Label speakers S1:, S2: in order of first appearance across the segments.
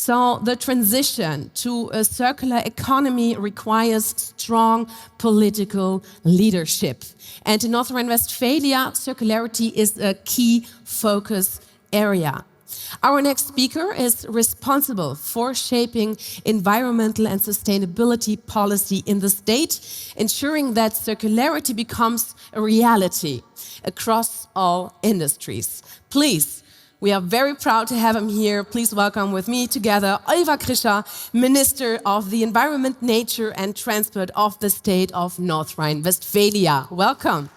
S1: So the transition to a circular economy requires strong political leadership. And in North Rhine-Westphalia, circularity is a key focus area. Our next speaker is responsible for shaping environmental and sustainability policy in the state, ensuring that circularity becomes a reality across all industries. Please, we are very proud to have him here. Please welcome with me together Oliver Krischer, Minister of the Environment, Nature and Transport of the state of North Rhine-Westphalia. Welcome.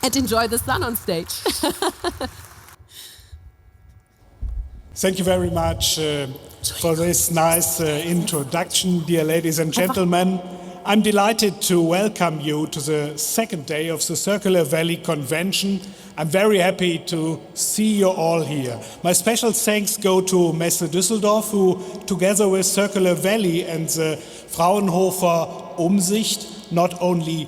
S1: And enjoy the sun on stage.
S2: Thank you very much for this nice introduction, dear ladies and gentlemen. I'm delighted to welcome you to the second day of the Circular Valley Convention. I'm very happy to see you all here. My special thanks go to Messe Düsseldorf, who, together with Circular Valley and the Fraunhofer Umsicht, not only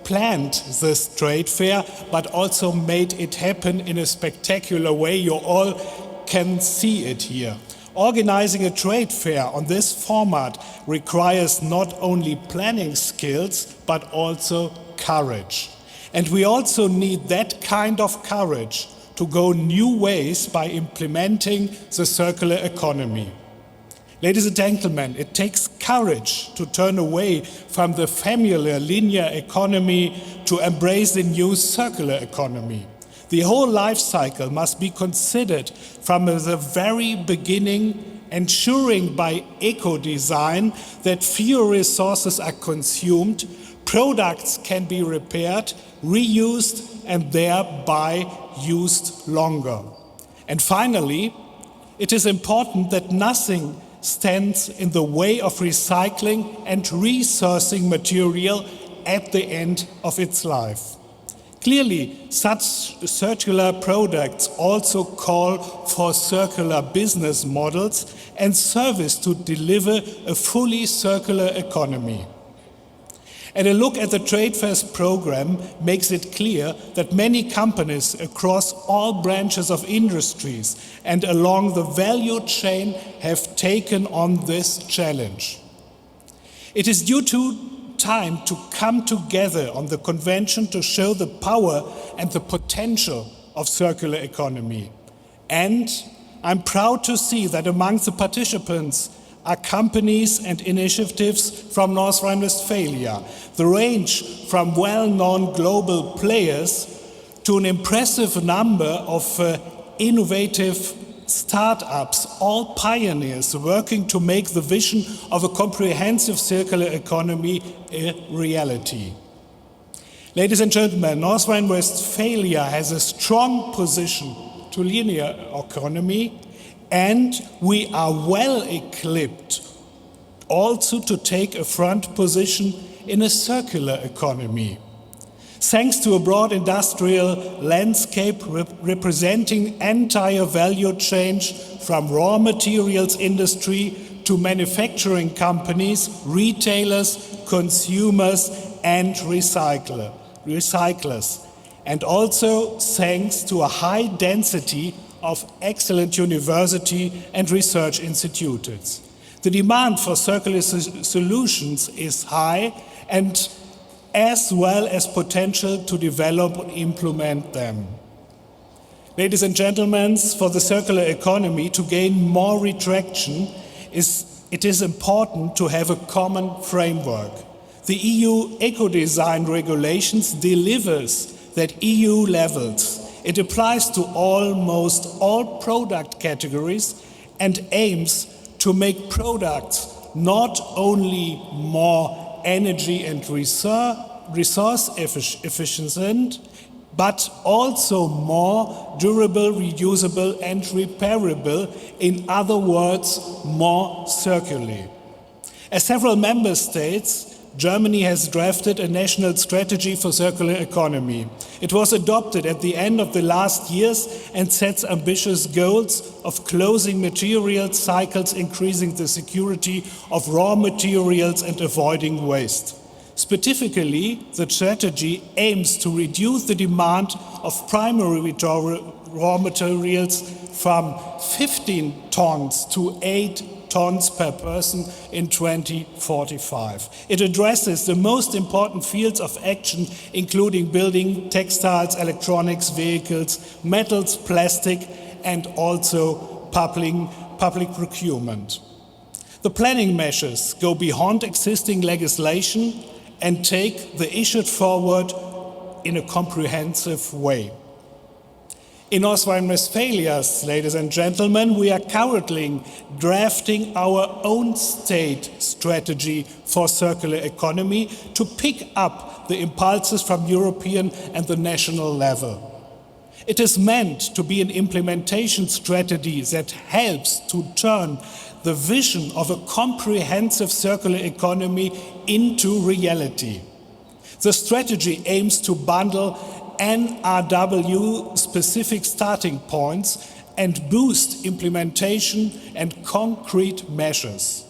S2: planned this trade fair, but also made it happen in a spectacular way. You all can see it here. Organizing a trade fair on this format requires not only planning skills, but also courage. And we also need that kind of courage to go new ways by implementing the circular economy. Ladies and gentlemen, it takes courage to turn away from the familiar linear economy to embrace the new circular economy. The whole life cycle must be considered from the very beginning, ensuring by eco-design that fewer resources are consumed, products can be repaired, reused, and thereby used longer. And finally, it is important that nothing stands in the way of recycling and resourcing material at the end of its life. Clearly, such circular products also call for circular business models and service to deliver a fully circular economy. And a look at the Trade Fairs program makes it clear that many companies across all branches of industries and along the value chain have taken on this challenge. It is due to time to come together on the convention to show the power and the potential of circular economy. And I'm proud to see that among the participants are companies and initiatives from North Rhine-Westphalia. The range from well-known global players to an impressive number of innovative startups, all pioneers working to make the vision of a comprehensive circular economy a reality. Ladies and gentlemen, North Rhine-Westphalia has a strong position to linear economy, and we are well equipped also to take a front position in a circular economy. Thanks to a broad industrial landscape representing entire value chain from raw materials industry to manufacturing companies, retailers, consumers and recyclers. And also thanks to a high density of excellent university and research institutes. The demand for circular solutions is high, and as well as potential to develop and implement them. Ladies and gentlemen, for the circular economy to gain more traction, it is important to have a common framework. The EU eco-design regulations delivers at EU levels. It applies to almost all product categories and aims to make products not only more energy and resource efficient, but also more durable, reusable and repairable, in other words, more circular. As several member states, Germany has drafted a national strategy for circular economy. It was adopted at the end of the last years and sets ambitious goals of closing material cycles, increasing the security of raw materials and avoiding waste. Specifically, the strategy aims to reduce the demand of primary raw materials from 15 tons to 8 tons per person in 2045. It addresses the most important fields of action, including building, textiles, electronics, vehicles, metals, plastic, and also public procurement. The planning measures go beyond existing legislation and take the issue forward in a comprehensive way. In North Rhine-Westphalia, ladies and gentlemen, we are currently drafting our own state strategy for circular economy to pick up the impulses from European and the national level. It is meant to be an implementation strategy that helps to turn the vision of a comprehensive circular economy into reality. The strategy aims to bundle NRW-specific starting points and boost implementation and concrete measures.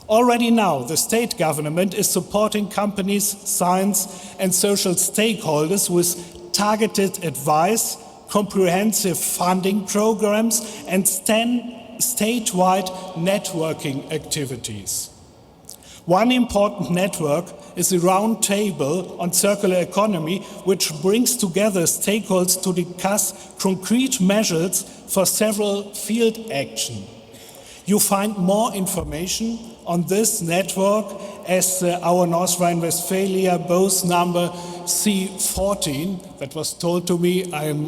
S2: Already now, the state government is supporting companies, science and social stakeholders with targeted advice, comprehensive funding programs and statewide networking activities. One important network is the Round Table on Circular Economy, which brings together stakeholders to discuss concrete measures for several field action. You find more information on this network as our North Rhine-Westphalia both number C14 that was told to me. I'm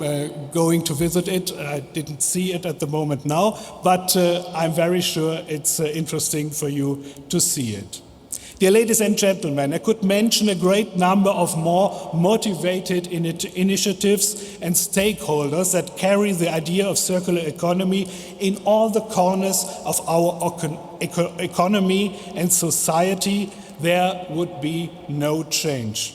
S2: going to visit it. I didn't see it at the moment now, but I'm very sure it's interesting for you to see it. Dear ladies and gentlemen, I could mention a great number of more motivated initiatives and stakeholders that carry the idea of circular economy in all the corners of our economy and society. There would be no change.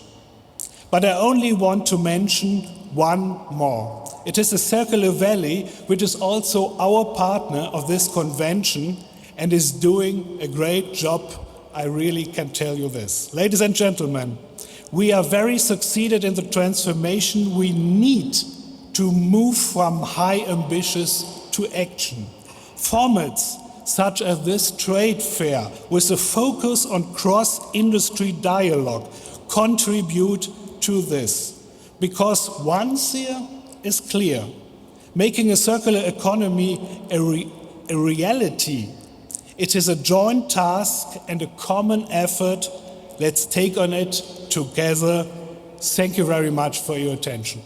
S2: But I only want to mention one more. It is the Circular Valley, which is also our partner of this convention and is doing a great job. I really can tell you this. Ladies and gentlemen, we are very succeeded in the transformation. We need to move from high ambitions to action. Formats such as this trade fair with a focus on cross-industry dialogue contribute to this. Because one thing is clear, making a circular economy a reality. It is a joint task and a common effort. Let's take on it together. Thank you very much for your attention.